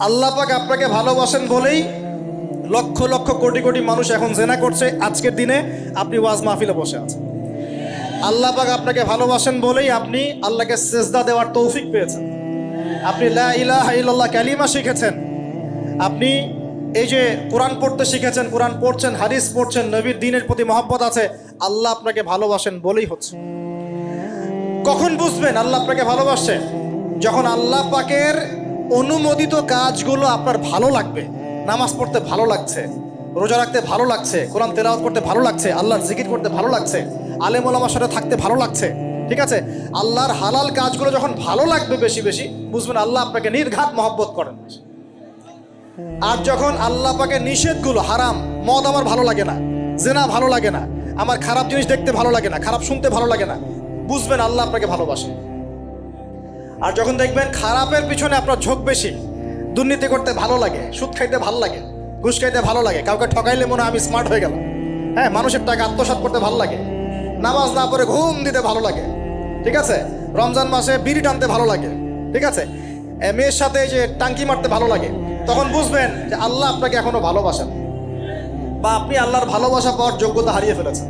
আল্লাহ পাক আপনাকে ভালোবাসেন বলেই লক্ষ লক্ষ কোটি কোটি মানুষ এখন জেনা করছে। আজকের দিনে আপনি ওয়াজ মাহফিলে বসে আছেন। আল্লাহ পাক আপনাকে ভালোবাসেন বলেই আপনি আল্লাহকে সেজদা দেওয়ার তৌফিক পেয়েছেন। আপনি লা ইলাহা ইল্লাল্লাহ কালিমা শিখেছেন। আপনি এই যে কোরআন পড়তে শিখেছেন, কোরআন পড়ছেন, হাদিস পড়ছেন, নবীর দ্বীনের প্রতি মহব্বত আছে। আল্লাহ আপনাকে ভালোবাসেন বলেই হচ্ছে। কখন বুঝবেন আল্লাহ আপনাকে ভালোবাসে? যখন আল্লাহ পাকের অনুমোদিত কাজগুলো আপনার ভালো লাগবে। নামাজ পড়তে ভালো লাগছে, রোজা রাখতে ভালো লাগছে, কোরআন তেলাওয়াত করতে ভালো লাগছে, আল্লাহর জিকির করতে ভালো লাগছে, আলেম ওলামার সাথে থাকতে ভালো লাগছে। ঠিক আছে, আল্লাহর হালাল কাজগুলো যখন ভালো লাগবে বেশি বেশি, বুঝবেন আল্লাহ আপনাকে নির্ঘাত মহব্বত করেন। আর যখন আল্লাহ পাকের নিষেধগুলো, হারাম, মদ আমার ভালো লাগে না, জেনা ভালো লাগে না, আমার খারাপ জিনিস দেখতে ভালো লাগে না, খারাপ শুনতে ভালো লাগে না, বুঝবেন আল্লাহ আপনাকে ভালোবাসে। আর যখন দেখবেন খারাপের পিছনে আপনার ঝোঁক বেশি, দুর্নীতি করতে ভালো লাগে, সুদ খাইতে ভালো লাগে, ঘুষ খাইতে ভালো লাগে, কাউকে ঠকাইলে মনে হয় আমি স্মার্ট হয়ে গেলাম, হ্যাঁ, মানুষের টাকা আত্মসাৎ করতে ভালো লাগে, নামাজ না পড়ে ঘুম দিতে ভালো লাগে, ঠিক আছে, রমজান মাসে বিড়ি টানতে ভালো লাগে, ঠিক আছে, মেয়ের সাথে যে টাঙ্কি মারতে ভালো লাগে, তখন বুঝবেন যে আল্লাহ আপনাকে এখনো ভালোবাসেন বা আপনি আল্লাহর ভালোবাসা পাওয়ার যোগ্যতা হারিয়ে ফেলেছেন।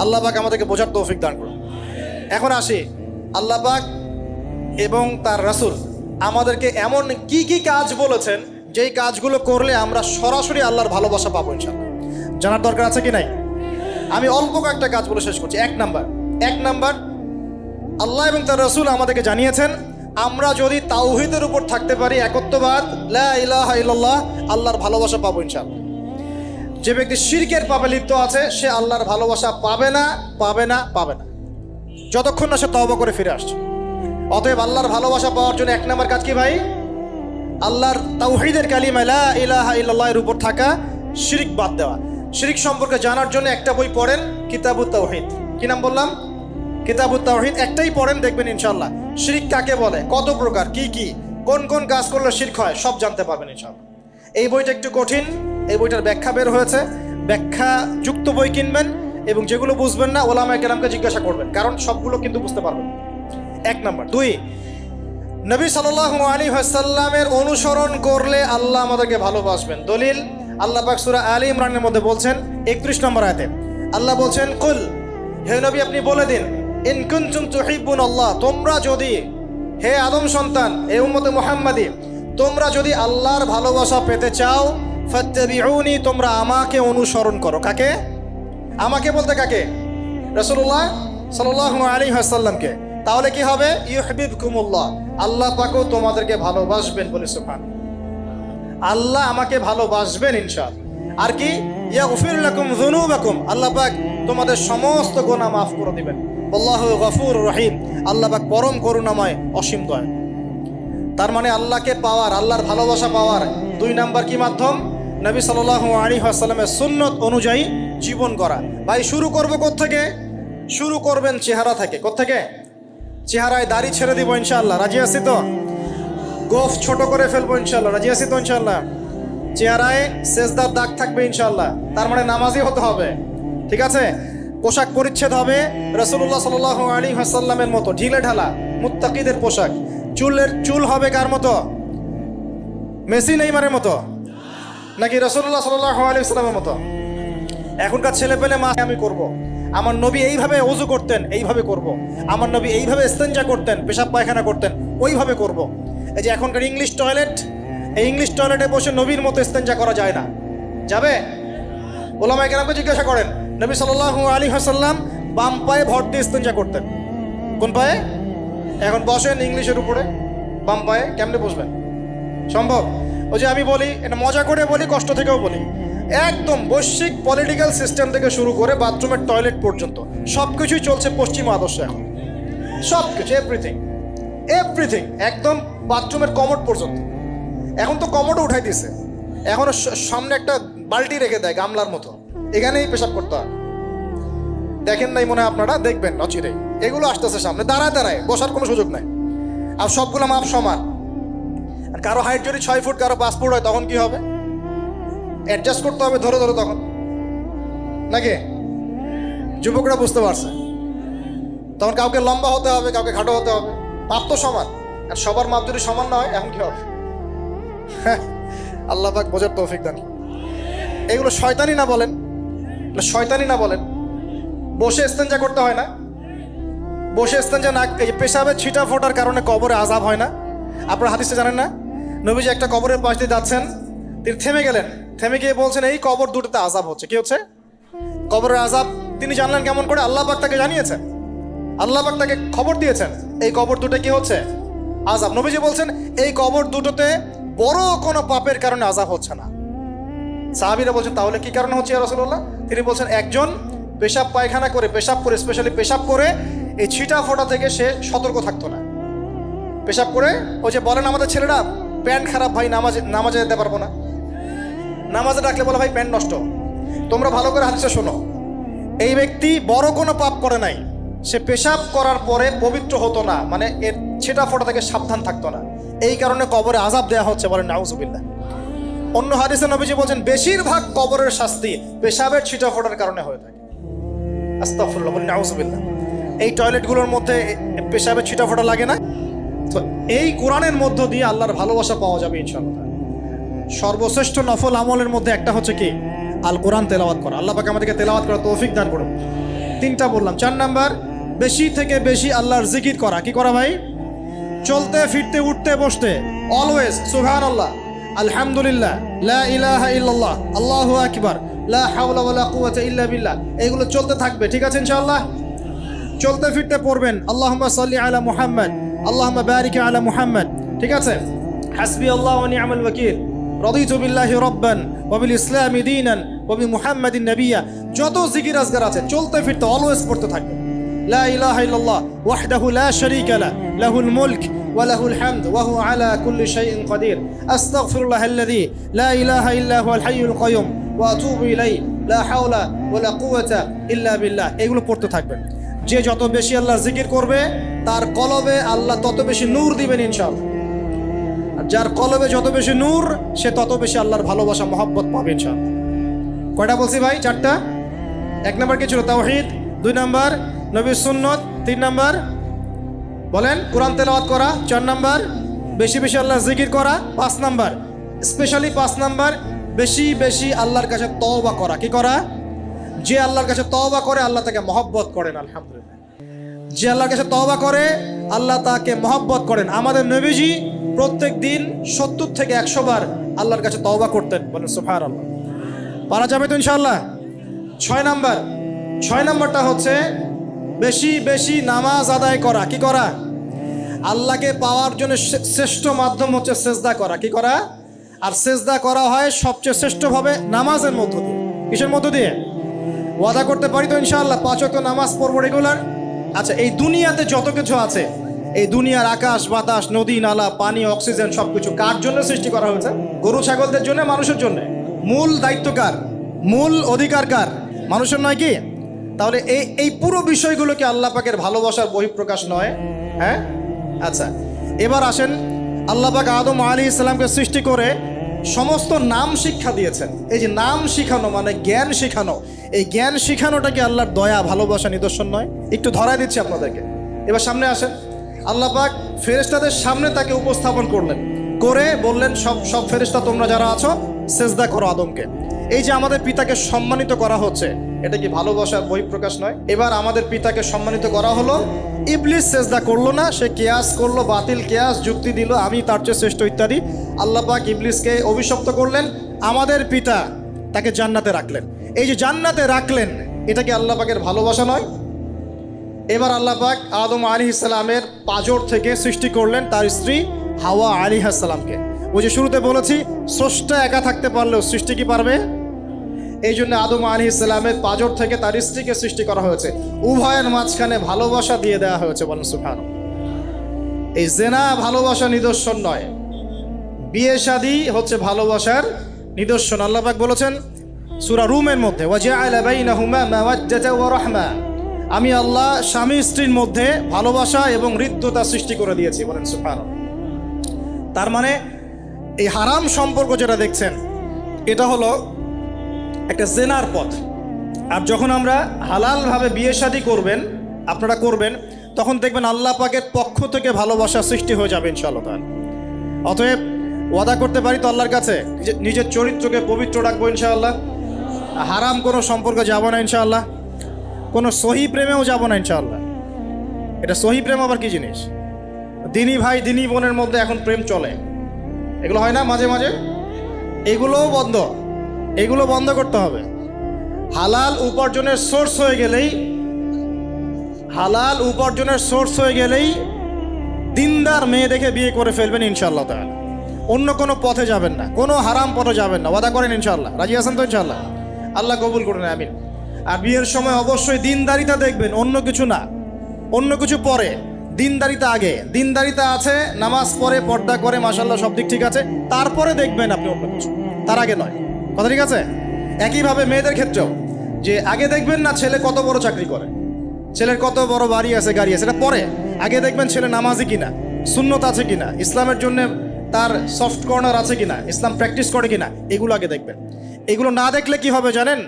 আল্লাহ পাক আমাদেরকে বোঝার তৌফিক দান করুন। এখন আসি, আল্লাহ পাক এবং তার রাসূল আমাদেরকে এমন কি কি কাজ বলেছেন যেই কাজগুলো করলে আমরা সরাসরি আল্লাহর ভালোবাসা পাবো ইনশাআল্লাহ। জানার দরকার আছে কি নাই? আমি অল্প কয়েকটা কাজ বলে শেষ করছি। এক নাম্বার, আল্লাহ এবং তার রাসূল আমাদেরকে জানিয়েছেন আমরা যদি তাওহীদের উপর থাকতে পারি, একত্ববাদ, লা ইলাহা ইল্লাল্লাহ, আল্লাহর ভালোবাসা পাবো ইনশাআল্লাহ। যে ব্যক্তি শিরকের পাপে লিপ্ত আছে সে আল্লাহর ভালোবাসা পাবে না, যতক্ষণ না সে তওবা করে ফিরে আসছে। অতএব আল্লাহর ভালোবাসা পাওয়ার জন্য এক নম্বর কাজ কি ভাই? আল্লাহর তাওহীদের কালিমা লা ইলাহা ইল্লাল্লাহ এর উপর থাকা, শিরক বাদ দেওয়া। শিরক সম্পর্কে জানার জন্য একটা বই পড়েন, কিতাবুত তাওহীদ। কি নাম বললাম? কিতাবুত তাওহীদ। একটাই পড়েন, দেখবেন ইনশাআল্লাহ শিরক কাকে বলে, কত প্রকার, কি কোন কোন কাজ করলে শিরক হয় সব জানতে পারবেন ইনশাআল্লাহ। এই বইটা একটু কঠিন, এই বইটার ব্যাখ্যা বের হয়েছে, ব্যাখ্যা যুক্ত বই কিনবেন এবং যেগুলো বুঝবেন না ওলামায়ে কেরামকে জিজ্ঞাসা করবেন, কারণ সবগুলো কিন্তু বুঝতে পারবেন। এক নাম্বার। দুই, নবী সাল্লাল্লাহু আলাইহি ওয়াসাল্লামের অনুসরণ করলে আল্লাহ আমাদেরকে ভালোবাসবেন। দলিল, আল্লাহ পাক সূরা আলী ইমরানের মধ্যে বলছেন 31 নম্বর আয়াতে আল্লাহ বলছেন, কুল, হে নবী আপনি বলে দিন, ইন কুনতুম তুহিব্বুনাল্লাহ, তোমরা যদি, হে আদম সন্তান, হে উম্মতে মুহাম্মাদি, তোমরা যদি আল্লাহর ভালোবাসা পেতে চাও, ফাত্তাবিউনি, তোমরা আমাকে অনুসরণ করো। কাকে? আমাকে বলতে কাকে? রাসূলুল্লাহ সাল্লাল্লাহু আলাইহি ওয়াসাল্লামকে। তাহলে কি হবে? ইউহিব্বুকুমুল্লাহ, আল্লাহ পাকও তোমাদেরকে ভালোবাসবেন। বলে সুবহানাল্লাহ, আল্লাহ আমাকে ভালোবাসবেন ইনশাআল্লাহ। আর কি? ইয়াগফির লাকুম যুনুবাকুম, আল্লাহ পাক তোমাদের সমস্ত গুনাহ মাফ করে দিবেন। আল্লাহু গফুরুর রহিম, আল্লাহ পাক পরম করুণাময়, অসীম দয়ালু। তার মানে আল্লাহকে পাওয়ার, আল্লাহর ভালোবাসা পাওয়ার দুই নাম্বার কি মাধ্যম? নবী সাল্লাল্লাহু আলাইহি ওয়াসাল্লামের সুন্নত অনুযায়ী জীবন করা। ভাই শুরু করব কোত্থেকে? শুরু করবেন চেহারা থেকে। কোত্থেকে? চেহারায় দাড়ি ছেড়ে দিব ইনশাআল্লাহ, রাজি আছি তো? গোফ ছোট করে ফেলবো ইনশাআল্লাহ, রাজি আছি তো ইনশাআল্লাহ? চেহারায় সেজদার দাগ থাকবে ইনশাআল্লাহ, তার মানে নামাজি হতে হবে, ঠিক আছে? পোশাক পরিচ্ছদ হবে রাসূলুল্লাহ সাল্লাল্লাহু আলাইহি ওয়াসাল্লামের মতো, ঢিলে ঢালা মুত্তাকিদের পোশাক। চুল হবে কার মতো? মেসি নেইমারের মতো নাকি রাসূলুল্লাহ সাল্লাল্লাহু আলাইহি ওয়াসাল্লামের মতো? এখনকার ছেলে পেলে মা আমি করব, আমার নবী এইভাবে ওযু করতেন, এইভাবে করব, আমার নবী এইভাবে ইস্তেনজা করতেন, পেশাব পায়খানা করতেন, ওইভাবে করব। এই যে এখনকার ইংলিশ টয়লেট, এই ইংলিশ টয়লেটে বসে নবীর মতো ইস্তেনজা করা যায় না। যাবে? ওলামায়ে কেরামকে জিজ্ঞাসা করেন, নবী সাল্লাল্লাহু আলাইহি ওয়াসাল্লাম বাম পায়ে ভর দিয়ে ইস্তেনজা করতেন। কোন পায়ে? এখন বসেন ইংলিশের উপরে, বাম পায়ে কেমনে বসবেন? সম্ভব? ওই যে আমি বলি, এটা মজা করে বলি, কষ্ট থেকেও বলি, একদম বৈশ্বিক পলিটিক্যাল সিস্টেম থেকে শুরু করে বাথরুমের টয়লেট পর্যন্ত সবকিছুই চলছে পশ্চিমা আদর্শ। এখন সবকিছু, এভরিথিং, একদম বাথরুমের কমোড পর্যন্ত। এখন তো কমোডও উঠাই দিয়েছে, এখন সামনে একটা বালতি রেখে দেয় গামলার মতো, এখানেই পেশাব করতে হয়। দেখেন নাই মনে হয় আপনারা, দেখবেন অচিরেই এগুলো আসতেছে সামনে, দাঁড়ায় বসার কোনো সুযোগ নাই। আর সবগুলো মাপ সমান। আর কারো হাইট যদি 6 ফুট, কারো 5 ফুট হয়, তখন কি হবে? অ্যাডজাস্ট করতে হবে ধরে তখন, নাকি? যুবকরা বুঝতে পারছে, তখন কাউকে লম্বা হতে হবে, কাউকে খাটো হতে হবে, মাপ তো সমান। আর সবার মাপ যদি সমান না হয় এখন কি হবে? হ্যাঁ, আল্লাহ পাক বোঝার তৌফিক দান। এগুলো শয়তানি না বলেন, শয়তানি না বলেন। বসে ইস্তেঞ্জা করতে হয় না, বসে ইস্তেঞ্জা না, এই পেশাবের ছিটা ফোটার কারণে কবরে আযাব হয় না। আপনারা হাদিসে জানেন না, নবীজি একটা কবরের পাশ দিয়ে যাচ্ছেন, তিনি থেমে গেলেন, থেমে গিয়ে বলছেন এই কবর দুটোতে আযাব হচ্ছে। কি হচ্ছে? কবরের আযাব। তিনি জানলেন কেমন করে? আল্লাহ পাক তাকে জানিয়েছেন, আল্লাহ পাক তাকে খবর দিয়েছেন এই কবর দুটো কি হচ্ছে? আযাব। নবীজি বলছেন এই কবর দুটোতে বড় কোনো পাপের কারণে আযাব হচ্ছে না। সাহাবীরা বলছেন তাহলে কি কারণে হচ্ছে ইয়া রাসূলুল্লাহ? তিনি বলছেন একজন পেশাব পায়খানা করে, পেশাব করে, স্পেশালি পেশাব করে এই ছিটা ফোটা থেকে সে সতর্ক থাকতো না। পেশাব করে, ওই যে বলেন আমাদের ছেলেরা প্যান্ট খারাপ ভাই, নামাজে যেতে পারবো না, নামাজে ডাকলে বলে ভাই প্যান্ট নষ্ট। তোমরা ভালো করে হাদিসে শোনো, এই ব্যক্তি বড় কোনো পাপ করে নাই, সে পেশাব করার পরে পবিত্র হতো না, মানে এর ছিটা ফোটা থেকে সাবধান থাকতো না, এই কারণে কবরে আযাব দেওয়া হচ্ছে। বলেন নাউজুবিল্লাহ। অন্য হাদিসে নবীজি বলছেন বেশিরভাগ কবরের শাস্তি পেশাবের ছিটা ফোটার কারণে হয়ে থাকে। আস্তাগফিরুল্লাহ, বলেন নাউজুবিল্লাহ। এই টয়লেটগুলোর মধ্যে পেশাবের ছিটা ফোটা লাগে না? তো এই কোরআনের মধ্য দিয়ে আল্লাহর ভালোবাসা পাওয়া যাবে ইনশাআল্লাহ। সর্বশ্রেষ্ঠ নফল আমলের মধ্যে একটা হচ্ছে কি? আল কোরআন তেলাওয়াত করা। আল্লাহ পাক আমাদেরকে তেলাওয়াত করার তৌফিক দান করুন। 3টা বললাম। 4 নাম্বার, বেশি থেকে বেশি আল্লাহর জিকির করা। কি করা ভাই? চলতে ফিরতে উঠতে বসতে অলওয়েজ সুবহানাল্লাহ, আলহামদুলিল্লাহ, লা ইলাহা ইল্লাল্লাহ, আল্লাহু আকবার, লা হাওলা ওয়ালা কুওয়াতা ইল্লা বিল্লাহ, এগুলো চলতে থাকবে। ঠিক আছে ইনশাআল্লাহ? চলতে ফিরতে পড়বেন আল্লাহুম্মা সাল্লি আলা মুহাম্মদ, আল্লাহুম্মা বারিক আলা মুহাম্মদ। ঠিক আছে? হাসবি আল্লাহ ওয়া নি'মাল ওয়াকিল, রাদিতু বিল্লাহি রাব্বান ওয়া বিল ইসলামি দীনান ওয়া বি মুহাম্মাদিন নাবিয়্যা। যত জিকির আজকার আছে চলতে ফিরতে অলওয়েজ পড়তে থাকবে। লা ইলাহা ইল্লাল্লাহ ওয়াহদাহু লা শারীকা লা, লাহুল মুলক ওয়া লাহুল হামদ ওয়া হুয়া আলা কুল্লি শাইইন কাদির। আস্তাগফিরুল্লাহাল্লাযী লা ইলাহা ইল্লা হুয়াল হাইয়ুল কাইয়ুম ওয়া আতুবু ইলাইহি, লা হাওলা ওয়া লা কুওয়াতা ইল্লা বিল্লাহ। এগুলো পড়তে থাকবেন। যে যত বেশি আল্লাহর জিকির করবে তার কলবে আল্লাহ তত বেশি নূর দিবেন ইনশাআল্লাহ। আর যার কলবে যত বেশি নূর সে তত বেশি আল্লাহর ভালোবাসা মহব্বত পাবে ইনশাআল্লাহ। কয়টা বলছি ভাই? 4টা। 1 নাম্বার কি ছিল? তাওহীদ। 2 নাম্বার নবীর সুন্নত। 3 নাম্বার বলেন কোরআন তেলাওয়াত করা। 4 নাম্বার বেশি বেশি আল্লাহর জিকির করা। 5 নাম্বার স্পেশালি 5 নাম্বার বেশি বেশি আল্লাহর কাছে তওবা করা। কি করা? যে আল্লাহর কাছে তওবা করে আল্লাহ তাকে মহব্বত করেন। আলহামদুলিল্লাহ, যে আল্লাহর কাছে তওবা করে আল্লাহ তাকে মহব্বত করেন। আমাদের নবীজি প্রত্যেক দিন 70 থেকে 100 বার আল্লাহর কাছে তওবা করতেন। বলেন সুবহানাল্লাহ। পারা যাবে তো ইনশাআল্লাহ? 6 নাম্বারটা হচ্ছে বেশি বেশি নামাজ আদায় করা। কি করা? আল্লাহকে পাওয়ার জন্য শ্রেষ্ঠ মাধ্যম হচ্ছে সেজদা করা। কি করা? আর সেজদা করা হয় সবচেয়ে শ্রেষ্ঠভাবে নামাজের মধ্য দিয়ে। কিসের মধ্য দিয়ে? ওয়াদা করতে পারি তো ইনশাআল্লাহ 5 ওয়াক্ত নামাজ পড়বো রেগুলার। আচ্ছা, এই দুনিয়াতে যত কিছু আছে, এই দুনিয়ার আকাশ বাতাস, নদী নালা, পানি, অক্সিজেন সবকিছু কার জন্য সৃষ্টি করা হয়েছে? গরু ছাগলদের জন্য, মানুষের জন্য। মূল দায়িত্ব কার? মূল অধিকার কার? মানুষের নয় কি? তাহলে এই পুরো বিষয়গুলো কি আল্লাহ পাকের ভালোবাসার বহিঃপ্রকাশ নয়? হ্যাঁ। আচ্ছা, এবার আসেন, আল্লাহ পাক আদম আলাইহিস সালামকে সৃষ্টি করে সমস্ত নাম শিক্ষা দিয়েছেন। এই যে নাম শিখানো মানে জ্ঞান শিখানো, এই জ্ঞান শিখানোটা কি আল্লাহর দয়া ভালোবাসা নিদর্শন নয়? একটু ধরায় দিচ্ছি আপনাদেরকে। এবার সামনে আসেন, আল্লাহ পাক ফেরেশতাদের সামনে তাকে উপস্থাপন করলেন, করে বললেন সব ফেরেশতা তোমরা যারা আছো সেজদা করো আদমকে। এই যে আমাদের পিতাকে সম্মানিত করা হচ্ছে, এটা কি ভালোবাসার বহিঃপ্রকাশ নয়? এবার আমাদের পিতাকে সম্মানিত করা হলো, ইবলিস সেজদা করলো না, সে কিয়াস করলো, বাতিল কিয়াস যুক্তি দিল আমি তার চেয়ে শ্রেষ্ঠ ইত্যাদি। আল্লাহ পাক ইবলিসকে অভিশপ্ত করলেন, আমাদের পিতা তাকে জান্নাতে রাখলেন। এই যে জান্নাতে রাখলেন, এটা কি আল্লাহ পাকের ভালোবাসা নয়? এবার আল্লাহ পাক আদম আলাইহিস সালামের পাঁজর থেকে সৃষ্টি করলেন তার স্ত্রী হাওয়া আলাইহিস সালামকে। ওই যে শুরুতে বলেছি স্রষ্টা একা থাকতে পারলেও সৃষ্টি কি পারবে? এই জন্য আদম আলাইহিস সালামের পাঁজর থেকে তার স্ত্রীকে সৃষ্টি করা হয়েছে, উভয়ের মাঝখানে ভালোবাসা দিয়ে দেওয়া হয়েছে। বলেন সুবহানাল্লাহ। এই জেনা ভালোবাসা নিদর্শন নয়, বিয়ে শাদী হচ্ছে ভালোবাসার নিদর্শন। আল্লাহ পাক বলেছেন সূরা রুমের মধ্যে, ওয়াজআলা বাইনাহুমা মাওয়াজ্জাতা ওয়া রাহমা, আমি আল্লাহ স্বামী স্ত্রীর মধ্যে ভালোবাসা এবং হৃদ্যতা সৃষ্টি করে দিয়েছি। বলেন সুবহানাল্লাহ। তার মানে এই হারাম সম্পর্ক যেটা দেখছেন এটা হলো একটা জেনার পথ। আর যখন আমরা হালালভাবে বিয়ে শাদী করবেন, আপনারা করবেন, তখন দেখবেন আল্লাহ পাকের পক্ষ থেকে ভালোবাসা সৃষ্টি হয়ে যাবে ইনশাআল্লাহ। অতএব ওয়াদা করতে পারি তো আল্লাহর কাছে নিজের চরিত্রকে পবিত্র রাখবো ইনশাআল্লাহ, হারাম কোনো সম্পর্কে যাব না ইনশাআল্লাহ, কোনো সহি প্রেমেও যাব না ইনশাআল্লাহ। এটা সহি প্রেম আবার কি জিনিস? দিনী ভাই দিনী বোনের মধ্যে এখন প্রেম চলে, এগুলো হয় না মাঝে মাঝে, এগুলোও বন্ধ, এগুলো বন্ধ করতে হবে। হালাল উপার্জনের সোর্স হয়ে গেলেই, হালাল উপার্জনের সোর্স হয়ে গেলেই দিনদার মেয়ে দেখে বিয়ে করে ফেলবেন ইনশাআল্লাহ তাআলা। অন্য কোনো পথে যাবেন না, কোনো হারাম পথে যাবেন না, ওয়াদা করেন ইনশাআল্লাহ। রাজি আছেন তো ইনশাআল্লাহ? আল্লাহ কবুল করুন, আমিন। আর বিয়ের সময় অবশ্যই দিনদারিতা দেখবেন, অন্য কিছু না, অন্য কিছু পরে, দিনদারিতা আগে। দিনদারিতা আছে, নামাজ পড়ে, পর্দা করে, মাশাআল্লাহ সব দিক ঠিক আছে, তারপরে দেখবেন আপনি অন্য কিছু, তার আগে নয়। কথা ঠিক আছে? একইভাবে মেয়েদের ক্ষেত্রেও, যে আগে দেখবেন না ছেলে কত বড় চাকরি করে, ছেলের কত বড় বাড়ি আছে, গাড়ি আছে, এটা পরে। আগে দেখবেন ছেলে নামাজি কিনা, সুন্নত আছে কিনা, ইসলামের জন্য তার সফট কর্নার আছে কিনা, ইসলাম প্র্যাকটিস করে কিনা, এগুলো আগে দেখবেন। এগুলো না দেখলে কি হবে জানেন?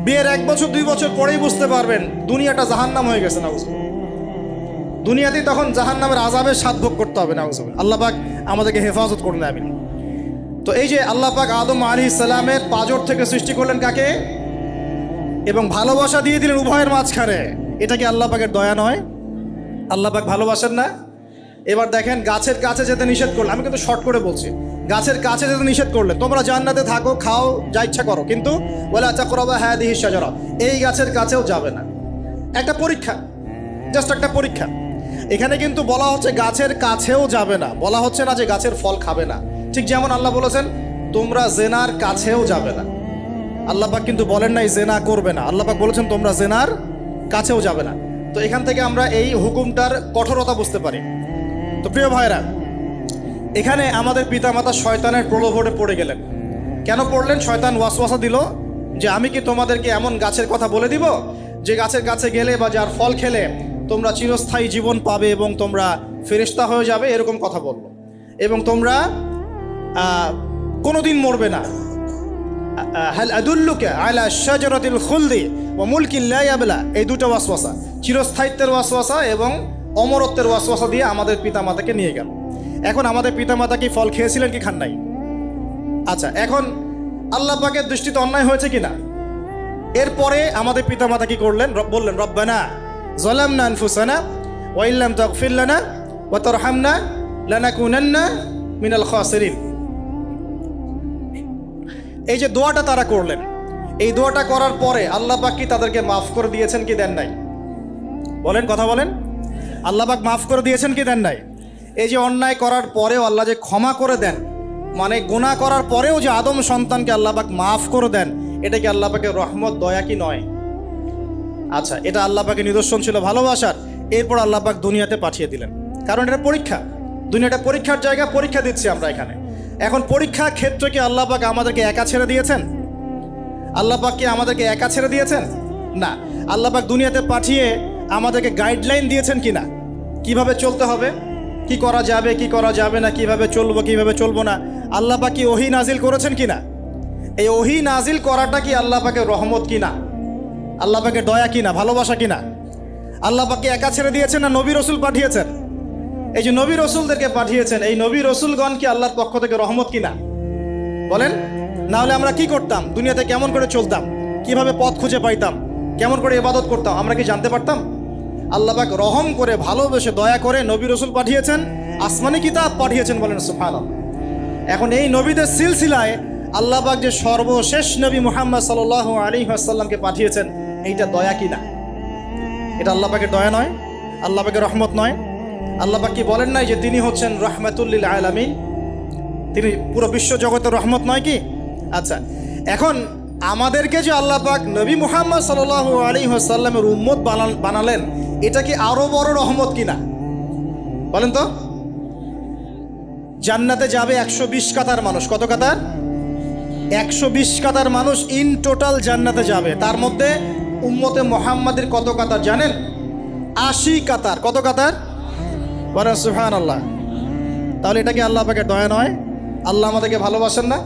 বিয়ের 1 বছর 2 বছর পরেই বুঝতে পারবেন দুনিয়াটা জাহান্নাম হয়ে গেছে। নাউজুবিল্লাহ, দুনিয়াতেই তখন জাহান্নামের আযাবের স্বাদ ভোগ করতে হবে। নাউজুবিল্লাহ, আল্লাহ পাক আমাদেরকে হেফাজত করুন, আমিন। তো এই যে আল্লাহ পাক আদম আলাইহিস সালামের পাঁজর থেকে সৃষ্টি করলেন কাকে, এবং ভালোবাসা দিয়ে দিলেন উভয়ের মাঝখানে, এটা কি আল্লাহ পাকের দয়া নয়? আল্লাহ পাক ভালোবাসেন না? এবার দেখেন, গাছের কাছে যেতে নিষেধ করলেন, আমি কিন্তু শর্ট করে বলছি, গাছের কাছে যেতে নিষেধ করলেন, তোমরা জান্নাতে থাকো, খাও, যা ইচ্ছা করো, কিন্তু ওয়ালা তাকরাবা হাদিহি শাজারা, এই গাছের কাছেও যাবে না। একটা পরীক্ষা, জাস্ট একটা পরীক্ষা। এখানে কিন্তু বলা হচ্ছে গাছের কাছেও যাবে না, বলা হচ্ছে না যে গাছের ফল খাবে না। ঠিক যেমন আল্লাহ বলেছেন তোমরা জেনার কাছেও যাবে না, আল্লাহ পাক কিন্তু বলেন নাই জেনা করবে না, আল্লাহ পাক বলেছেন তোমরা জেনার কাছেও যাবে না। তো এখান থেকে আমরা এই হুকুমটার কঠোরতা বুঝতে পারি। তো প্রিয় ভাইরা, এখানে আমাদের পিতামাতা শয়তানের প্রলোভনে পড়ে গেলেন। কেন পড়লেন? শয়তান ওয়াসওয়াসা দিল যে আমি কি তোমাদেরকে এমন গাছের কথা বলে দিব যে গাছের কাছে গেলে বা যার ফল খেলে তোমরা চিরস্থায়ী জীবন পাবে এবং তোমরা ফেরেশতা হয়ে যাবে, এরকম কথা বলল, এবং তোমরা কোনোদিন মরবে না। হাল আদুল্লুকা আলা শাজারাতিল খুলদি ওয়া মুলকিন লা ইয়াবলা, এই দুটো ওয়াসওয়াসা, চিরস্থায়িত্বের ওয়াসওয়াসা এবং অমরত্বের ওয়াসওয়াসা দিয়ে আমাদের পিতামাতাকে নিয়ে গেল। এখন আমাদের পিতামাতা কি ফল খেয়েছিলেন কি খান নাই? আচ্ছা, এখন আল্লাহ পাকের দৃষ্টিতে অন্যায় হয়েছে কিনা? এরপরে আমাদের পিতামাতা কি করলেন? বললেন রব্বানা যালামনা আনফুসানা ওয়া ইল্লাম তাগফির লানা ওয়া তারহামনা লানাকুনান্না মিনাল খাসিরিন। এই যে দোয়াটা তারা করলেন, এই দোয়াটা করার পরে আল্লাহ পাক কি তাদেরকে মাফ করে দিয়েছেন কি দেন নাই? বলেন, কথা বলেন। আল্লাহ পাক মাফ করে দিয়েছেন কি দেন নাই? এই যে অন্যায় করার পরেও আল্লাহ যে ক্ষমা করে দেন, মানে গুনাহ করার পরেও যে আদম সন্তানকে আল্লাহ পাক মাফ করে দেন, এটা কি আল্লাহ পাকের রহমত, দয়া কি নয়? আচ্ছা, এটা আল্লাহ পাকের নিদর্শন ছিল ভালোবাসার। এরপর আল্লাহ পাক দুনিয়াতে পাঠিয়ে দিলেন, কারণ এটা পরীক্ষা, দুনিয়াটা পরীক্ষার জায়গা, পরীক্ষা দিচ্ছি আমরা এখানে। এখন পরীক্ষা ক্ষেত্রে কি আল্লাহ পাক আমাদেরকে একা ছেড়ে দিয়েছেন? আল্লাহ পাক কি আমাদেরকে একা ছেড়ে দিয়েছেন? না, আল্লাহ পাক দুনিয়াতে পাঠিয়ে আমাদেরকে গাইডলাইন দিয়েছেন কিনা, কিভাবে চলতে হবে, কি করা যাবে কি করা যাবে না, কিভাবে চলবো কিভাবে চলবো না। আল্লাহ পাক কি ওহী নাজিল করেছেন কিনা? এই ওহী নাজিল করাটা কি আল্লাহ পাকের রহমত কিনা, আল্লাহ পাকের দয়া কিনা, ভালোবাসা কিনা? আল্লাহ পাক কি একা ছেড়ে দিয়েছেন না নবী রসুল পাঠিয়েছেন? এই যে নবী রসুলদেরকে পাঠিয়েছেন, এই নবী রসুলগণ কি আল্লাহর পক্ষ থেকে রহমত কিনা? বলেন। না হলে আমরা কি করতাম? দুনিয়াতে কেমন করে চলতাম, কিভাবে পথ খুঁজে পাইতাম, কেমন করে ইবাদত করতাম, আমরা কি জানতে পারতাম? আল্লাহ পাক রহম করে, ভালোবেসে, দয়া করে নবী রসুল পাঠিয়েছেন, আসমানি কিতাব পাঠিয়েছেন। বলেন সুবহানাল্লাহ। এখন এই নবীদের সিলসিলায় আল্লাহ পাক যে সর্বশেষ নবী মুহাম্মদ সাল্লাল্লাহু আলাইহি ওয়াসাল্লামকে পাঠিয়েছেন, এইটা দয়া কিনা? এটা আল্লাহ পাকের দয়া নয়? আল্লাহ পাকের রহমত নয়? আল্লাহ পাক কি বলেন নাই যে তিনি হচ্ছেন রাহমাতুল লিল আলামিন, তিনি পুরো বিশ্ব জগতের রহমত নয় কি? আচ্ছা, এখন আমাদেরকে যে আল্লাহ পাক নবী মুহাম্মদ সাল্লাল্লাহু আলাইহি ওয়াসাল্লামের উম্মত বানালেন, এটা কি আরো বড় রহমত কিনা? বলেন তো। জান্নাতে যাবে 120 কাতার মানুষ। কত কাতার? 120 কাতার মানুষ ইন টোটাল জান্নাতে যাবে। তার মধ্যে উম্মতে মুহাম্মাদের কত কাতার জানেন? 80 কাতার। কত কাতার? বলেন সুবহানাল্লাহ। তাহলে এটা কি আল্লাহ পাকের দয়া নয়? আল্লাহ আমাদেরকে ভালোবাসেন না?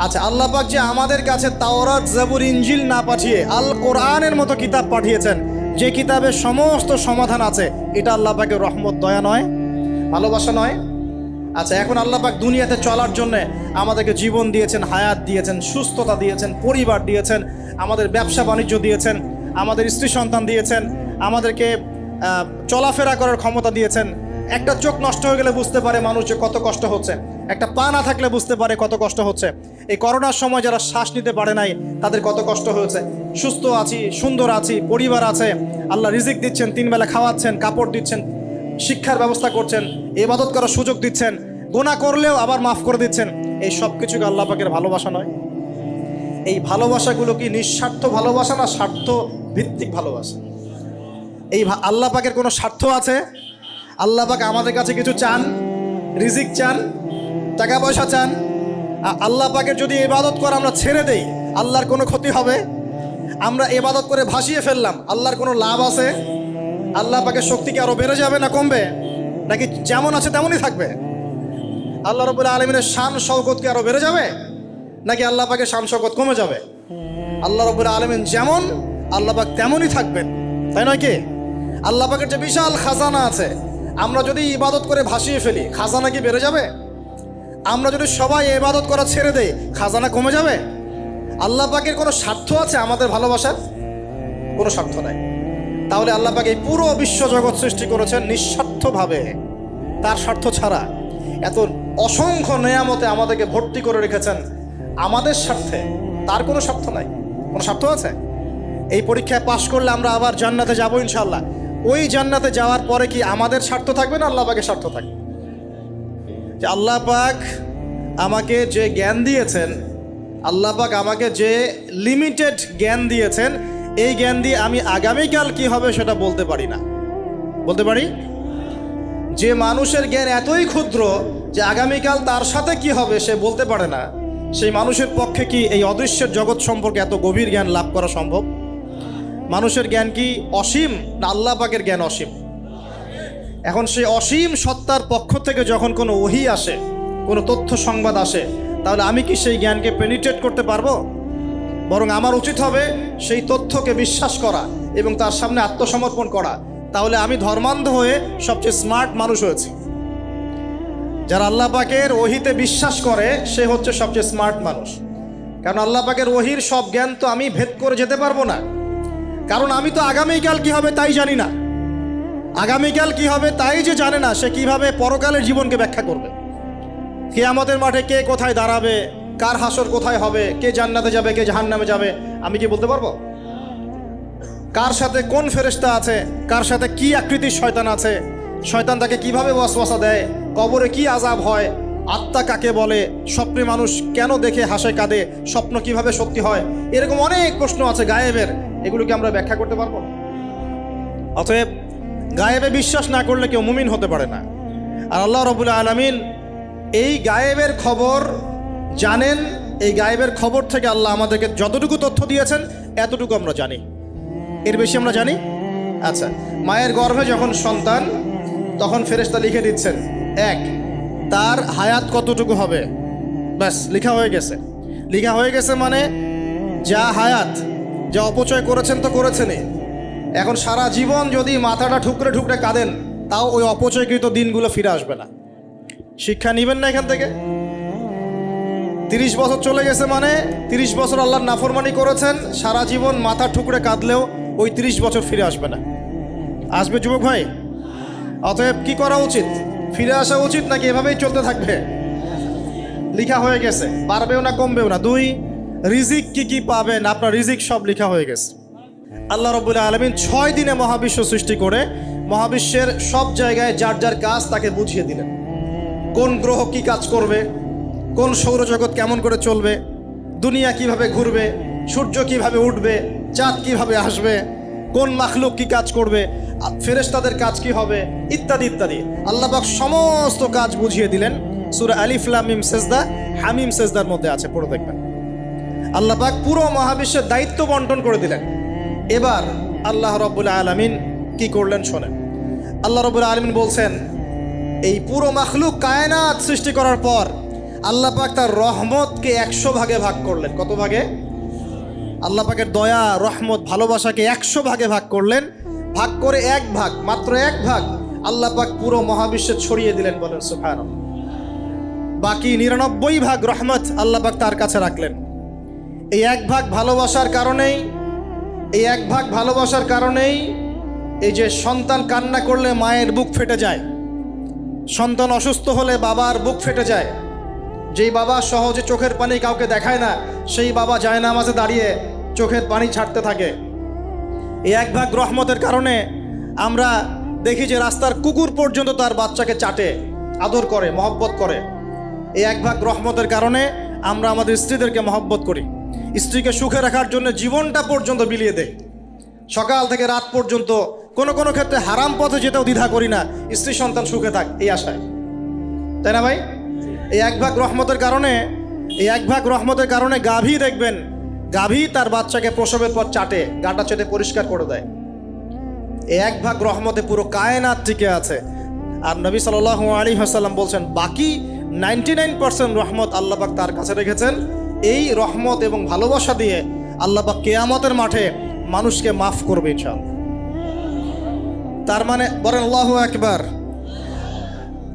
আচ্ছা, আল্লাহ পাক যে আমাদের কাছে তাওরাত, জাবুর, ইনজিল না পাঠিয়ে আল কোরআনের মতো কিতাব পাঠিয়েছেন, যে কিতাবের সমস্ত সমাধান আছে, এটা আল্লাহ পাকের রহমত, দয়া নয়, ভালোবাসা নয়? আচ্ছা, এখন আল্লাহ পাক দুনিয়াতে চলার জন্য আমাদেরকে জীবন দিয়েছেন, হায়াত দিয়েছেন, সুস্থতা দিয়েছেন, পরিবার দিয়েছেন, আমাদের ব্যবসা বাণিজ্য দিয়েছেন, আমাদের স্ত্রী সন্তান দিয়েছেন, আমাদেরকে চলাফেরা করার ক্ষমতা দিয়েছেন। একটা চোখ নষ্ট হয়ে গেলে বুঝতে পারে মানুষ যে কত কষ্ট হচ্ছে, একটা পা না থাকলে বুঝতে পারে কত কষ্ট হচ্ছে। এই করোনার সময় যারা শ্বাস নিতে পারে নাই তাদের কত কষ্ট হয়েছে। সুস্থ আছি, সুন্দর আছি, পরিবার আছে, আল্লাহ রিজিক দিচ্ছেন, 3 বেলা খাওয়াচ্ছেন, কাপড় দিচ্ছেন, শিক্ষার ব্যবস্থা করছেন, ইবাদত করার সুযোগ দিচ্ছেন, গুনাহ করলেও আবার মাফ করে দিচ্ছেন। এই সব কিছুকে আল্লাহ পাকের ভালোবাসা নয়? এই ভালোবাসাগুলো কি নিঃস্বার্থ ভালোবাসা না স্বার্থ ভিত্তিক ভালোবাসা? এই আল্লাহ পাকের কোনো স্বার্থ আছে? আল্লাহ পাক আমাদের কাছে কিছু চান? রিজিক চান? টাকা পয়সা চান? আল্লাহ পাকের যদি ইবাদত করে আমরা ছেড়ে দেই, আল্লাহর কোনো ক্ষতি হবে? আমরা ইবাদত করে ভাসিয়ে ফেললাম, আল্লাহর কোনো লাভ আছে? আল্লাহ পাকের শক্তি কি আরো বেড়ে যাবে না কমবে? নাকি যেমন আছে তেমনই থাকবে? আল্লাহ রাব্বুল আলামিনের শান শওকত কি আরো বেড়ে যাবে, নাকি আল্লাহ পাকের শান শওকত কমে যাবে? আল্লাহ রাব্বুল আলামিন যেমন, আল্লাহ পাক তেমনই থাকবেন, তাই নয় কি? আল্লাহ পাকের যে বিশাল খাজানা আছে, আমরা যদি ইবাদত করে ভাসিয়ে ফেলি, খাজানা কি বেড়ে যাবে? আমরা যদি সবাই ইবাদত করা ছেড়ে দেই, খাজানা কমে যাবে? আল্লাহ পাকের কোনো স্বার্থ আছে আমাদের ভালোবাসার? কোনো স্বার্থ নাই। তাহলে আল্লাহ পাক এই পুরো বিশ্বজগৎ সৃষ্টি করেছেন নিঃস্বার্থভাবে, তার স্বার্থ ছাড়া। এত অসংখ্য নেয়ামতে আমাদেরকে ভর্তি করে রেখেছেন আমাদের স্বার্থে, তার কোনো স্বার্থ নাই। কোনো স্বার্থ আছে? এই পরীক্ষায় পাশ করলে আমরা আবার জান্নাতে যাবো ইনশাআল্লাহ। ওই জান্নাতে যাওয়ার পরে কি আমাদের স্বার্থ থাকবে না আল্লাহ পাকের স্বার্থ থাকবে? যে আল্লাহ পাক আমাকে যে জ্ঞান দিয়েছেন, আল্লাহ পাক আমাকে যে লিমিটেড জ্ঞান দিয়েছেন, এই জ্ঞান দিয়ে আমি আগামীকাল কি হবে সেটা বলতে পারি না। বলতে পারি? যে মানুষের জ্ঞান এতই ক্ষুদ্র যে আগামীকাল তার সাথে কি হবে সে বলতে পারে না, সেই মানুষের পক্ষে কি এই অদৃশ্যের জগৎ সম্পর্কে এত গভীর জ্ঞান লাভ করা সম্ভব? মানুষের জ্ঞান কি অসীম না আল্লাহ পাকের জ্ঞান অসীম? এখন সেই অসীম সত্তার পক্ষ থেকে যখন কোনো ওহী আসে, কোনো তথ্য সংবাদ আসে, তাহলে আমি কি সেই জ্ঞানকে পেনিট্রেট করতে পারবো? বরং আমার উচিত হবে সেই তথ্যকে বিশ্বাস করা এবং তার সামনে আত্মসমর্পণ করা। তাহলে আমি ধর্মান্ধ হয়ে সবচেয়ে স্মার্ট মানুষ হয়েছি। যারা আল্লাহ পাকের ওহীতে বিশ্বাস করে সে হচ্ছে সবচেয়ে স্মার্ট মানুষ। কারণ আল্লাহ পাকের ওহীর সব জ্ঞান তো আমি ভেদ করে যেতে পারবো না, কারণ আমি তো আগামীকাল কি হবে তাই জানি না। আগামীকাল কি হবে তাই যে জানে না, সে কিভাবে পরকালের জীবনকে ব্যাখ্যা করবে? কিয়ামতের মাঠে কে কোথায় দাঁড়াবে, কার হাসর কোথায় হবে, কে জান্নাতে যাবে, কে জাহান্নামে যাবে, আমি কি বলতে পারবো? কার সাথে কোন ফেরেশতা আছে, কার সাথে কি আকৃতির শয়তান আছে, শয়তান তাকে কিভাবে ওয়াসওয়াসা দেয়, কবরে কি আযাব হয়, আত্মা কাকে বলে, স্বপ্নে মানুষ কেন দেখে হাসে কাঁদে, স্বপ্ন কিভাবে সত্যি হয়, এরকম অনেক প্রশ্ন আছে গায়েবের। এগুলোকে আমরা ব্যাখ্যা করতে পারবো? অতএব গায়েবে বিশ্বাস না করলে কেউ মুমিন হতে পারে না। আর আল্লাহ রাব্বুল আলামিন এই গায়েবের খবর জানেন। এই গায়েবের খবর থেকে আল্লাহ আমাদেরকে যতটুকু তথ্য দিয়েছেন এতটুকু আমরা জানি, এর বেশি আমরা জানি? আচ্ছা, মায়ের গর্ভে যখন সন্তান, তখন ফেরেশতা লিখে দিচ্ছেন, এক, তার হায়াত কতটুকু হবে, ব্যাস লেখা হয়ে গেছে। লেখা হয়ে গেছে মানে যা হায়াত, যা অপচয় করেছেন তো করেছেনই। এখন সারা জীবন যদি মাথাটা ঠুকরে ঠুকরে কাঁদেন, তাও ওই অপচয়কৃত দিনগুলো ফিরে আসবে না। শিক্ষা নেবেন না এখান থেকে? 30 বছর চলে গেছে মানে 30 বছর আল্লাহর নাফরমানি করেছেন, সারা জীবন মাথা ঠুকরে কাঁদলেও ওই 30 বছর ফিরে আসবে না। আসবে যুবক ভাই? অতএব কি করা উচিত? ফিরে আসা উচিত নাকি এভাবেই চলতে থাকবে? লিখা হয়ে গেছে, বাড়বেও না কমবেও না। 2, রিজিক কি কি পাবেন, আপনার রিজিক সব লিখা হয়ে গেছে। আল্লাহ রাব্বুল আলামিন 6 দিনে মহাবিশ্ব সৃষ্টি করে মহাবিশ্বের সব জায়গায় যার যার কাজ তাকে বুঝিয়ে দিলেন। কোন গ্রহ কি কাজ করবে, কোন সৌরজগৎ কেমন করে চলবে, দুনিয়া কিভাবে ঘুরবে, সূর্য কিভাবে উঠবে, চাঁদ কিভাবে আসবে, কোন মাখলুক কি কাজ করবে, ফেরেশতাদের কাজ কি হবে, ইত্যাদি ইত্যাদি। আল্লাহ পাক সমস্ত কাজ বুঝিয়ে দিলেন। সূরা আলিফ লাম মিম সেজদা, হামিম সেজদার মধ্যে আছে, পড়ে দেখবেন। আল্লাহ পাক পুরো মহাবিশ্বের দায়িত্ব বন্টন করে দিলেন। এবার আল্লাহ রাব্বুল আলামিন কি করলেন শোনেন। আল্লাহ রাব্বুল আলামিন বলছেন, এই পুরো মাখলুক কায়নাত সৃষ্টি করার পর আল্লাহ পাক তার রহমতকে 100 ভাগে ভাগ করলেন। কত ভাগে? আল্লাহ পাকের দয়া, রহমত, ভালোবাসাকে 100 ভাগে ভাগ করলেন। ভাগ করে 1 ভাগ, মাত্র 1 ভাগ আল্লাহ পাক পুরো মহাবিশ্বে ছড়িয়ে দিলেন। বলেন সুবহানাল্লাহ। বাকি 99 ভাগ রহমত আল্লাহ পাক তার কাছে রাখলেন। এই 1 ভাগ ভালোবাসার কারণেই এই যে সন্তান কান্না করলে মায়ের বুক ফেটে যায়, সন্তান অসুস্থ হলে বাবার বুক ফেটে যায়, যেই বাবা সহজে চোখের পানি কাউকে দেখায় না সেই বাবা জায়নামাজে দাঁড়িয়ে চোখের পানি ছাড়তে থাকে। এই 1 ভাগ রহমতের কারণে আমরা দেখি যে রাস্তার কুকুর পর্যন্ত তার বাচ্চাকে চাটে, আদর করে, মহব্বত করে। এই 1 ভাগ রহমতের কারণে আমরা আমাদের স্ত্রীদেরকে মহব্বত করি, স্ত্রীকে সুখে রাখার জন্য জীবনটা পর্যন্ত বিলিয়ে দেয়। সকাল থেকে রাত পর্যন্ত কোনো ক্ষেত্রে হারাম পথে যেতেও দ্বিধা করি না, স্ত্রী সন্তান সুখে থাক এই আশায়, তাই না ভাই? এই 1 ভাগ রহমতের কারণে গাভী দেখবেন, গাভী তার বাচ্চাকে প্রসবের পর চাটে, গাটা চেটে পরিষ্কার করে দেয়। এই 1 ভাগ রহমতে পুরো কায়নাত টিকে আছে। আর নবী সাল্লাল্লাহু আলাইহি ওয়াসাল্লাম বলছেন বাকি 99% রহমত আল্লাহ পাক তার কাছে রেখেছেন। এই রহমত এবং ভালোবাসা দিয়ে আল্লাহ পাক কিয়ামতের মাঠে মানুষকে মাফ করবে ইনশাআল্লাহ। তার মানে বলেন আল্লাহু আকবার।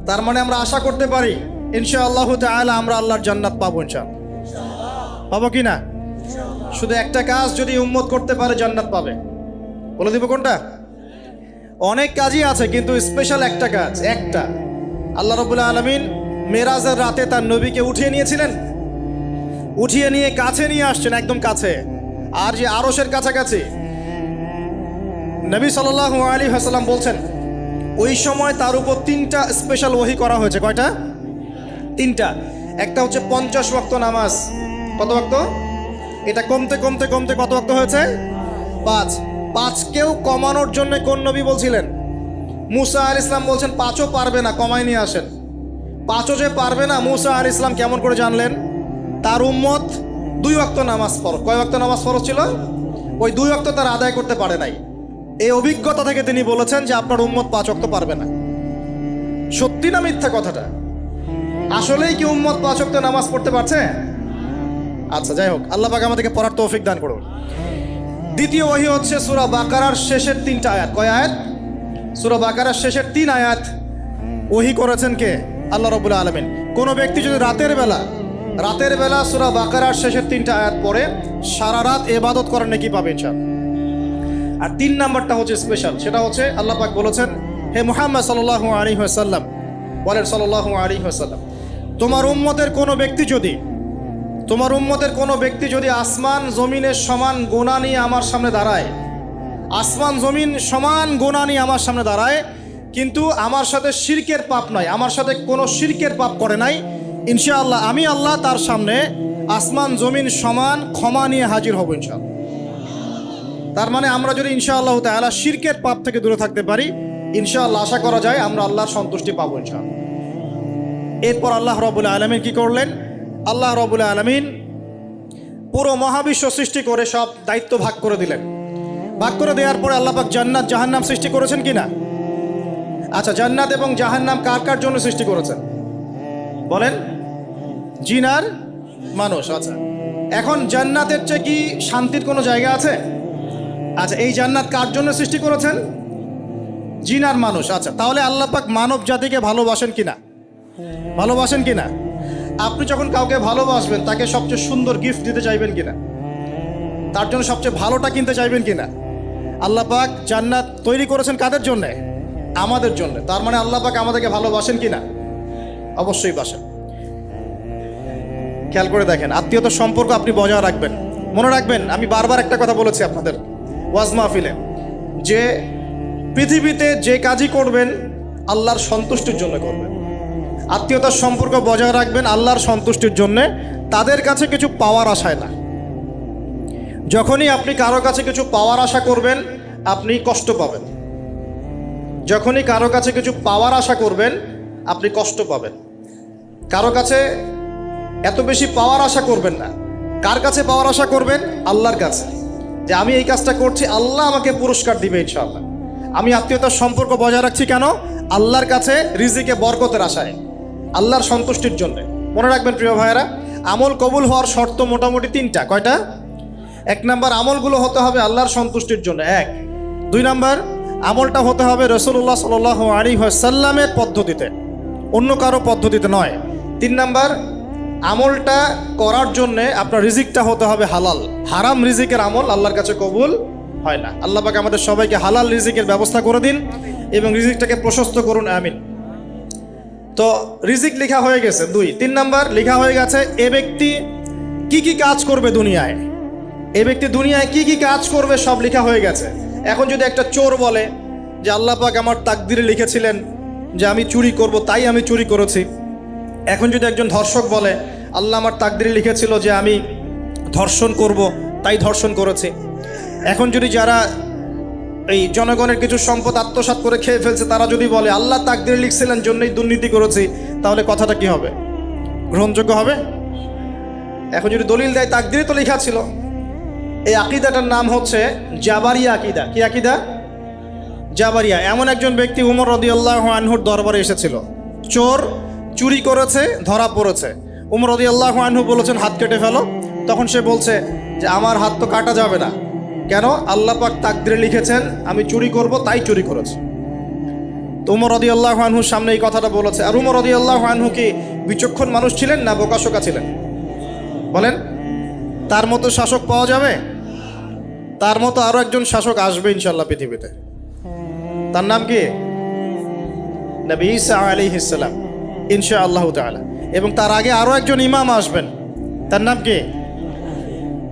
তার মানে আমরা আশা করতে পারি ইনশাআল্লাহু তাআলা আমরা আল্লাহর জান্নাত পাবো ইনশাআল্লাহ। পাবো কি না? শুধু একটা কাজ যদি উম্মত করতে পারে জান্নাত পাবে। বলে দিব কোনটা? অনেক কাজই আছে কিন্তু স্পেশাল একটা কাজ, একটা। আল্লাহ রাব্বুল আলামিন মেরাজের রাতে তার নবীকে উঠিয়ে নিয়েছিলেন, উঠিয়ে নিয়ে কাছে নিয়ে আসছেন, একদম কাছে, আর যে আরশের কাছাকাছি। নবী সাল্লাল্লাহু আলাইহি ওয়াসাল্লাম বলছেন ওই সময় তার উপর 3টা স্পেশাল ওহী করা হয়েছে। কয়টা? 3টা। একটা হচ্ছে 50 ওয়াক্ত নামাজ। কত ওয়াক্ত? এটা কমতে কত ওয়াক্ত হয়েছে? 5। 5কেও কমানোর জন্য কোন নবী বলছিলেন? মুসা আলাইহিস সালাম বলছেন 5ও পারবে না, কমাই নিয়ে আসেন। 5ও যে পারবে না, মুসা আলাইহিস সালাম কেমন করে জানলেন? তার উম্মত 2 ওয়াক্ত নামাজ ফরজ। কয় ওয়াক্ত নামাজ ফরজ ছিল? ওই 2 ওয়াক্ত তার আদায় করতে পারে নাই। এই অভিজ্ঞতা থেকে তিনি বলেছেন যে আপনার উম্মত 5 ওয়াক্ত পারবে না। সত্যি না মিথ্যা কথাটা? আসলেই কি উম্মত 5 ওয়াক্ত নামাজ পড়তে পারছে? আচ্ছা, যাই হোক, আল্লাহ পাক আমাদেরকে পড়ার তৌফিক দান করুন। দ্বিতীয় ওহী হচ্ছে সূরা বাকারার শেষের 3টা আয়াত। কয় আয়াত? সূরা বাকারার শেষের 3 আয়াত ওহী করেছেন কে? আল্লাহ রাব্বুল আলামিন। কোনো ব্যক্তি যদি রাতের বেলা সূরা বাকারার শেষের 3টা আয়াত পড়ে সারা রাত ইবাদত করার নেকি পাবে ইনশাআল্লাহ। আর 3 নাম্বারটা হচ্ছে স্পেশাল, সেটা হচ্ছে আল্লাহ পাক বলেছেন, হে মুহাম্মদ সাল্লাল্লাহু আলাইহি ওয়াসাল্লাম, বলেন সাল্লাল্লাহু আলাইহি ওয়াসাল্লাম, তোমার উম্মতের কোনো ব্যক্তি যদি আসমান জমিনের সমান গুনাহ নিয়ে আমার সামনে দাঁড়ায়, আসমান জমিন সমান গুনাহ নিয়ে আমার সামনে দাঁড়ায়, কিন্তু আমার সাথে শিরকের পাপ নয়, আমার সাথে কোনো শিরকের পাপ করে নাই, ইনশাআল্লাহ আমি আল্লাহ তার সামনে আসমান জমিন সমান ক্ষমা নিয়ে হাজির হব ইনশাআল্লাহ। তার মানে আমরা যদি ইনশাআল্লাহ তাআলা শিরকের পাপ থেকে দূরে থাকতে পারি, ইনশাআল্লাহ আশা করা যায় আমরা আল্লাহর সন্তুষ্টি পাবো ইনশাআল্লাহ। এরপর আল্লাহ রাব্বুল আলামিন কি করলেন? আল্লাহ রাব্বুল আলামিন পুরো মহাবিশ্ব সৃষ্টি করে সব দায়িত্ব ভাগ করে দিলেন। ভাগ করে দেওয়ার পরে আল্লাহ পাক জান্নাত জাহান্নাম সৃষ্টি করেছেন কিনা? আচ্ছা, জান্নাত এবং জাহান্নাম কার কার জন্য সৃষ্টি করেছেন বলেন? জিন আর মানুষ। আচ্ছা, এখন জান্নাতের চেয়ে কি শান্তির কোনো জায়গা আছে? আচ্ছা, এই জান্নাত কার জন্য সৃষ্টি করেছেন? জিন আর মানুষ। আচ্ছা, তাহলে আল্লাহ পাক মানব জাতিকে ভালোবাসেন কিনা? ভালোবাসেন কিনা? আপনি যখন কাউকে ভালোবাসবেন তাকে সবচেয়ে সুন্দর গিফট দিতে চাইবেন কিনা? তার জন্য সবচেয়ে ভালোটা কিনতে চাইবেন কিনা? আল্লাহ পাক জান্নাত তৈরি করেছেন কাদের জন্যে? আমাদের জন্য। তার মানে আল্লাহ পাক আমাদেরকে ভালোবাসেন কিনা? অবশ্যই বাসেন। খেয়াল করে দেখেন, আত্মীয়তার সম্পর্ক আপনি বজায় রাখবেন। মনে রাখবেন, আমি বারবার একটা কথা বলেছি আপনাদের ওয়াজ মাহফিলে, যে পৃথিবীতে যে কাজই করবেন আল্লাহর সন্তুষ্টির জন্য করবেন। আত্মীয়তার সম্পর্ক বজায় রাখবেন আল্লাহর সন্তুষ্টির জন্যে, তাদের কাছে কিছু পাওয়ার আশায় না। যখনই আপনি কারো কাছে কিছু পাওয়ার আশা করবেন আপনি কষ্ট পাবেন। যখনই কারো কাছে কিছু পাওয়ার আশা করবেন আপনি কষ্ট পাবেন। কারো কাছে এত বেশি পাওয়ার আশা করবেন না। কার কাছে পাওয়ার আশা করবেন? আল্লাহর কাছে, যে আমি এই কাজটা করছি, আল্লাহ আমাকে পুরস্কার দিবে ইনশাআল্লাহ। আমি আত্মীয়তার সম্পর্ক বজায় রাখছি কেন? আল্লাহর কাছে রিজিকে বরকতের আশায়, আল্লাহর সন্তুষ্টির জন্য। মনে রাখবেন প্রিয় ভাইয়েরা, আমল কবুল হওয়ার শর্ত মোটামুটি 3টা। কয়টা? 1 নাম্বার, আমলগুলো হতে হবে আল্লাহর সন্তুষ্টির জন্য। 1। 2 নাম্বার, আমলটা হতে হবে রাসূলুল্লাহ সাল্লাল্লাহু আলাইহি ওয়াসাল্লামের পদ্ধতিতে, অন্য কারো পদ্ধতিতে নয়। 3 নাম্বার, আমলটা করার জন্যে আপনার রিজিকটা হতে হবে হালাল। হারাম রিজিকের আমল আল্লাহর কাছে কবুল হয় না। আল্লাহ পাক আমাদের সবাইকে হালাল রিজিকের ব্যবস্থা করে দিন এবং রিজিকটাকে প্রশস্ত করুন, আমিন। তো রিজিক লেখা হয়ে গেছে 2। 3 নাম্বার লেখা হয়ে গেছে এ ব্যক্তি কি কি কাজ করবে দুনিয়ায়, এ ব্যক্তি দুনিয়ায় কি কি কাজ করবে সব লেখা হয়ে গেছে। এখন যদি একটা চোর বলে যে আল্লাহ পাক আমার তাকদিরে লিখেছিলেন যে আমি চুরি করব, তাই আমি চুরি করেছি। এখন যদি একজন ধর্ষক বলে আল্লাহ আমার তাকদিরে লিখেছিল যে আমি ধর্ষণ করব, তাই ধর্ষণ করেছি। এখন যদি যারা এই জনগণের কিছু সম্পদ আত্মসাৎ করে খেয়ে ফেলছে তারা যদি বলে আল্লাহ তাকদিরে লিখছিলেন জন্যই দুর্নীতি করেছি, তাহলে কথাটা কি হবে? গ্রহণযোগ্য হবে? এখন যদি দলিল দেয় তাকদিরে তো লেখা ছিল। এই আকীদাটার নাম হচ্ছে জাবারিয়া আকীদা। কি আকীদা? জাবারিয়া। এমন একজন ব্যক্তি উমর রাদিয়াল্লাহু আনহুর দরবারে এসেছিল, চোর চুরি করেছে, ধরা পড়েছে। উমর রাদিয়াল্লাহু আনহু বলেছেন হাত কেটে ফেলো। তখন সে বলছে যে আমার হাত তো কাটা যাবে না, কেন? আল্লাহ পাক তাকদিরে লিখেছেন আমি চুরি করব, তাই চুরি করেছি। তো উমর রাদিয়াল্লাহু আনহুর সামনে এই কথাটা বলেছে। আর উমর রাদিয়াল্লাহু আনহু কি বিচক্ষণ মানুষ ছিলেন না বোকাশোকা ছিলেন? বলেন, তার মতো শাসক পাওয়া যাবে? তার মতো আরো একজন শাসক আসবে ইনশাআল্লাহ পৃথিবীতে। তার নাম কি? নবী ঈসা আলাইহিস সালাম, ইনশাআল্লাহু তাআলা। এবং তার আগে আরো একজন ইমাম আসবেন। তার নাম কি?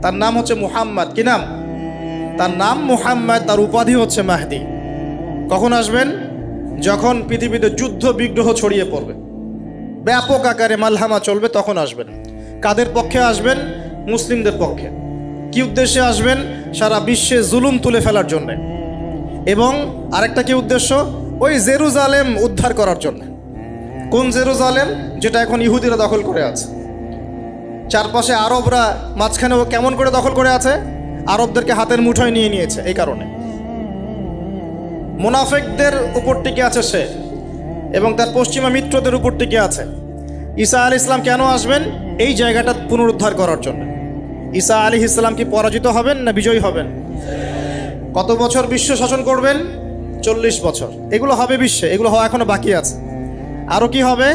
তার নাম হচ্ছে মুহাম্মদ। কি নাম? তার নাম মুহাম্মদ, তার উপাধি হচ্ছে মাহদি। কখন আসবেন? যখন পৃথিবীতে যুদ্ধ বিগ্রহ ছড়িয়ে পড়বে, ব্যাপক আকারে মালহামা চলবে, তখন আসবেন। কাদের পক্ষে আসবেন? মুসলিমদের পক্ষে। কি উদ্দেশ্যে আসবেন? সারা বিশ্বে জুলুম তুলে ফেলার জন্য। এবং আরেকটা কি উদ্দেশ্য? ওই জেরুজালেম উদ্ধার করার জন্য। কোন জেরুজালেম? যেটা এখন ইহুদিরা দখল করে আছে। চারপাশে আরবরা, মাঝখানে ও কেমন করে দখল করে আছে? আরবদেরকে হাতের মুঠোয় নিয়ে নিয়েছে। এই কারণে মুনাফিকদের উপর টিকে আছে সে, এবং তার পশ্চিমা মিত্রদের উপর টিকে আছে। ঈসা আলাইহিস সালাম কেন আসবেন? এই জায়গাটা পুনরুদ্ধার করার জন্য। ঈসা আলাইহিস সালাম কি পরাজিত হবেন না বিজয়ী হবেন? কত বছর বিশ্ব শাসন করবেন? 40 বছর। এগুলো হবে বিশ্বে, এগুলো হওয়া এখনো বাকি আছে। আরও কি হবে?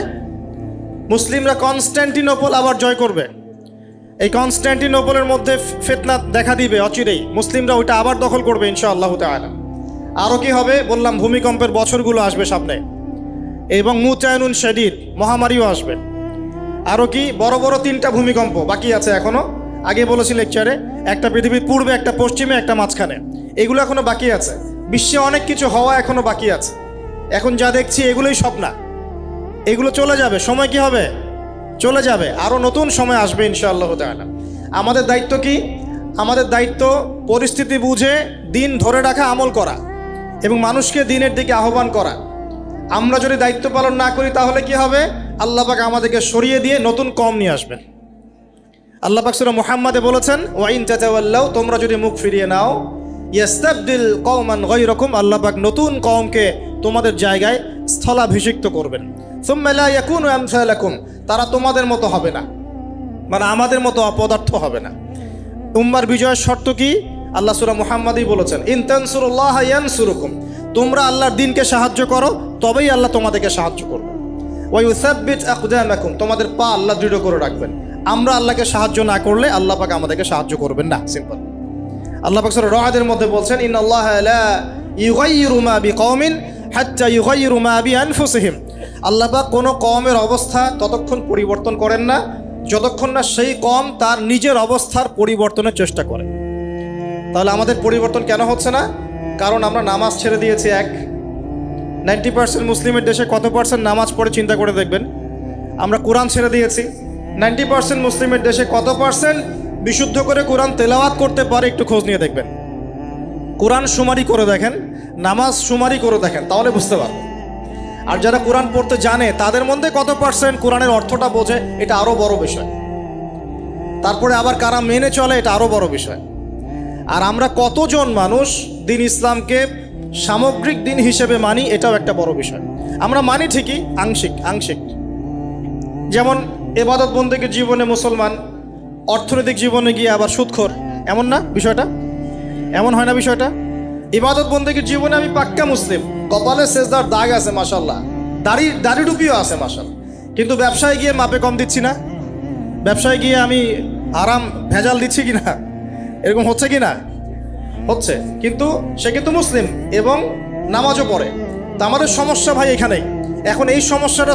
মুসলিমরা কনস্ট্যান্টিনোপল আবার জয় করবে। এই কনস্ট্যান্টিনোপলের মধ্যে ফিতনা দেখা দিবে অচিরেই, মুসলিমরা ওইটা আবার দখল করবে ইনশাআল্লাহু তাআলা। আরও কি হবে? বললাম ভূমিকম্পের বছরগুলো আসবে সামনে, এবং মুতায়নুন শাদীদ, মহামারীও আসবে। আরও কি? বড় বড় 3টা ভূমিকম্প বাকি আছে এখনো। আগে বলেছি লেকচারে, একটা পৃথিবীর পূর্বে, একটা পশ্চিমে, একটা মাঝখানে। এগুলো এখনো বাকি আছে। বিশ্বে অনেক কিছু হওয়া এখনো বাকি আছে। এখন যা দেখছি এগুলোই সব না, এগুলো চলে যাবে। সময় কি হবে? চলে যাবে। আরও নতুন সময় আসবে ইনশাআল্লাহু তাআলা। আমাদের দায়িত্ব কি? আমাদের দায়িত্ব পরিস্থিতি বুঝে দিন ধরে রাখা, আমল করা এবং মানুষকে দিনের দিকে আহ্বান করা। আমরা যদি দায়িত্ব পালন না করি তাহলে কি হবে? আল্লাহ পাক আমাদেরকে সরিয়ে দিয়ে নতুন কওম নিয়ে আসবেন। আল্লাহ পাক সূরা মুহাম্মাদে বলেছেন, ওয়া ইন তাতাওয়াল্লাউ, তোমরা যদি মুখ ফিরিয়ে নাও, ইয়াস্তাবদিল কওমান গায়রাকুম, আল্লাহ পাক নতুন কওমকে তোমাদের জায়গায় স্থলাভিষিক্ত করবেন। সুম্মা লা ইয়াকুনু আমসালাকুম, তারা তোমাদের মতো হবে না, মানে আমাদের মতো অপদার্থ হবে না। উম্মার বিজয়ের শর্ত কি? আল্লাহ সূরা মুহাম্মাদেই বলেছেন, ইন তানসুরুল্লাহ ইয়ানসুরুকুম, তোমরা আল্লাহর দ্বীনকে সাহায্য করো, তবেই আল্লাহ তোমাদেরকে সাহায্য করবে। ওয়া ইউসাব্বিত আকদামাকুম, তোমাদের পা আল্লাহ দৃঢ় করে রাখবেন। আমরা আল্লাহকে সাহায্য না করলে আল্লাহ পাক আমাদেরকে সাহায্য করবেন না। সিম্পল। আল্লাহ পাক সূরা রা'দের মধ্যে বলছেন, ইন্নাল্লাহা লা ইউগাইয়িরু মা বিকওমিন হাত্তা ইউগাইয়িরু মা বিআনফুসিহিম, আল্লাহ পাক কোনো কওমের অবস্থা ততক্ষণ পরিবর্তন করেন না যতক্ষণ না সেই কওম তার নিজের অবস্থার পরিবর্তনের চেষ্টা করে। তাহলে আমাদের পরিবর্তন কেন হচ্ছে না? কারণ আমরা নামাজ ছেড়ে দিয়েছি। 90% মুসলিমের দেশে কত পার্সেন্ট নামাজ পড়ে চিন্তা করে দেখবেন। আমরা কোরআন ছেড়ে দিয়েছি। 90% মুসলিমের দেশে কত পার্সেন্ট বিশুদ্ধ করে কোরআন তেলাওয়াত করতে পারে একটু খোঁজ নিয়ে দেখবেন। কোরআন শুমারি করে দেখেন, নামাজ শুমারি করে দেখেন, তাহলে বুঝতে পারবেন। আর যারা কোরআন পড়তে জানে তাদের মধ্যে কত পার্সেন্ট কোরআনের অর্থটা বোঝে, এটা আরও বড় বিষয়। তারপরে আবার কারা মেনে চলে, এটা আরও বড় বিষয়। আর আমরা কতজন মানুষ দিন ইসলামকে সামগ্রিক দিন হিসেবে মানি, এটাও একটা বড় বিষয়। আমরা মানি ঠিকই, আংশিক। যেমন ইবাদত বন্দেগীর জীবনে মুসলমান, অর্থনৈতিক জীবনে গিয়ে আবার সুদখোর, এমন না বিষয়টা? এমন হয় না বিষয়টা? ইবাদত বন্দেগীর জীবনে আমি পাক্কা মুসলিম, কপালে সেজদার দাগ আছে মাশাআল্লাহ, দাড়ি টুপিও আছে মাশাআল্লাহ, কিন্তু ব্যবসায় গিয়ে মাপে কম দিচ্ছি না, ব্যবসায় গিয়ে আমি আরাম ভেজাল দিচ্ছি কি না, এরকম হচ্ছে কি না? হচ্ছে। কিন্তু সে কিন্তু মুসলিম এবং নামাজও পড়ে। তা আমাদের সমস্যা ভাই এখানেই। এখন এই সমস্যাটা